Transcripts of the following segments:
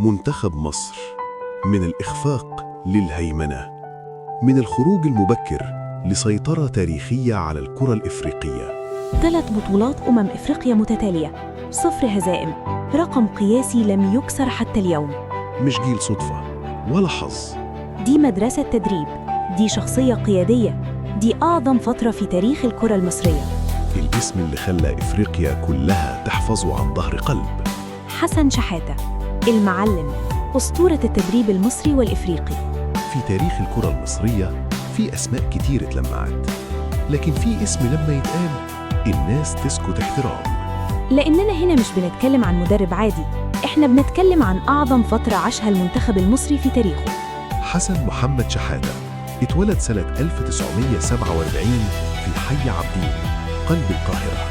منتخب مصر، من الإخفاق للهيمنة، من الخروج المبكر لسيطرة تاريخية على الكرة الإفريقية. 3 بطولات إفريقيا متتالية، 0 هزائم، رقم قياسي لم يكسر حتى اليوم. مش جيل صدفة ولا حظ، دي مدرسة تدريب، دي شخصية قيادية، دي أعظم فترة في تاريخ الكرة المصرية. الاسم اللي خلى إفريقيا كلها تحفظه عن ظهر قلب. حسن شحاتة، المعلم، أسطورة التدريب المصري والإفريقي. في تاريخ الكرة المصرية في أسماء كتير اتلمعت، لكن في اسم لما يتقال الناس تسكت احترام. لأننا هنا مش بنتكلم عن مدرب عادي، إحنا بنتكلم عن أعظم فترة عاشها المنتخب المصري في تاريخه. حسن محمد شحاتة اتولد سنة 1947 في حي عابدين، قلب القاهرة.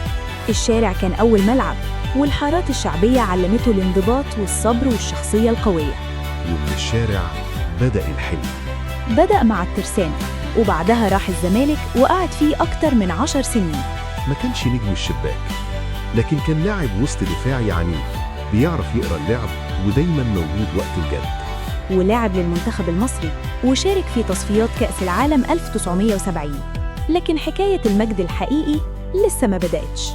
الشارع كان أول ملعب، والحارات الشعبية علمته الانضباط والصبر والشخصية القوية. ومن الشارع بدأ الحلم. بدأ مع الترسانة، وبعدها راح الزمالك وقعد فيه أكتر من 10 سنين. ما كانش نجم الشباك، لكن كان لاعب وسط دفاعي عنيد، بيعرف يقرأ اللعب ودايما موجود وقت الجد. ولعب للمنتخب المصري وشارك في تصفيات كأس العالم 1970، لكن حكاية المجد الحقيقي لسه ما بدأتش.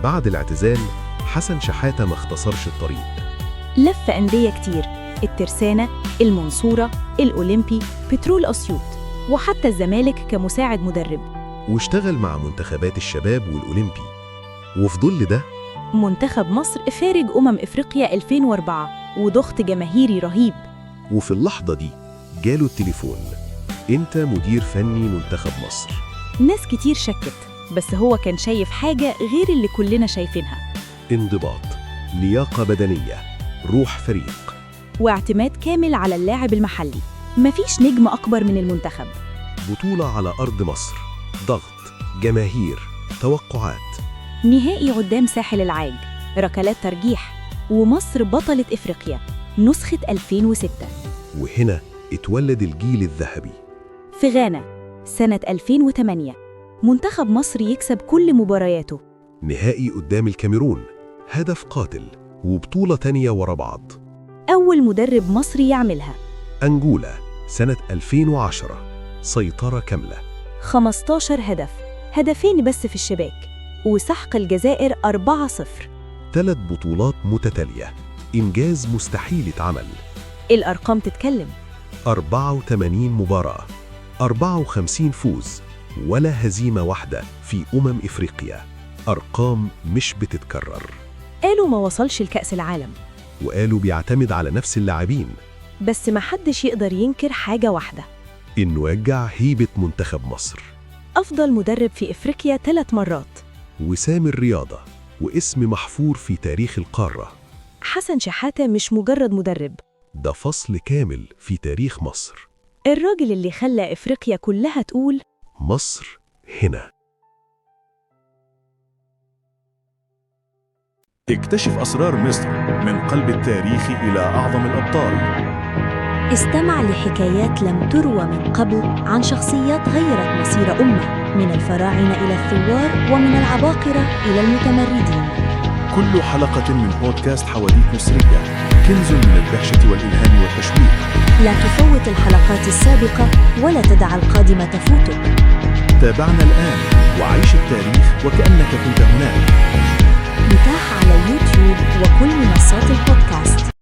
بعد الاعتزال حسن شحاتة ما اختصرش الطريق، لف أندية كتير، الترسانة، المنصورة، الأولمبي، بترول أسيوط، وحتى الزمالك كمساعد مدرب. واشتغل مع منتخبات الشباب والأولمبي. وفي ظل ده منتخب مصر فارج إفريقيا 2004 وضغط جماهيري رهيب. وفي اللحظة دي جاله التليفون: انت مدير فني منتخب مصر. ناس كتير شكت، بس هو كان شايف حاجة غير اللي كلنا شايفينها: انضباط، لياقة بدنية، روح فريق، واعتماد كامل على اللاعب المحلي. مفيش نجم أكبر من المنتخب. بطولة على أرض مصر، ضغط، جماهير، توقعات. نهائي قدام ساحل العاج، ركلات ترجيح، ومصر بطلة إفريقيا نسخة 2006. وهنا اتولد الجيل الذهبي. في غانا سنة 2008 منتخب مصر يكسب كل مبارياته. نهائي قدام الكاميرون، هدف قاتل، وبطولة تانية ورا بعض. أول مدرب مصري يعملها. أنجولا سنة 2010، سيطرة كاملة، 15 هدف، هدفين بس في الشباك، وسحق الجزائر 4-0. 3 بطولات متتالية، إنجاز مستحيل يتعمل. الأرقام تتكلم: 84 مباراة، 54 فوز، ولا هزيمة واحدة في إفريقيا. أرقام مش بتتكرر. قالوا ما وصلش لكأس العالم، وقالوا بيعتمد على نفس اللاعبين، بس ما حدش يقدر ينكر حاجة واحدة: إنه يرجع هيبة منتخب مصر. أفضل مدرب في إفريقيا 3 مرات، وسام الرياضة، واسم محفور في تاريخ القارة. حسن شحاتة مش مجرد مدرب، ده فصل كامل في تاريخ مصر. الراجل اللي خلى إفريقيا كلها تقول مصر هنا. اكتشف أسرار مصر من قلب التاريخ إلى أعظم الأبطال. استمع لحكايات لم تروى من قبل عن شخصيات غيرت مصير أمة، من الفراعنة إلى الثوار، ومن العباقرة إلى المتمردين. كل حلقة من بودكاست حواديت مصرية كنز من الدهشة والإلهام والتشويق. لا تفوت الحلقات السابقة ولا تدع القادمة تفوتك. تابعنا الآن وعيش التاريخ وكأنك كنت هناك.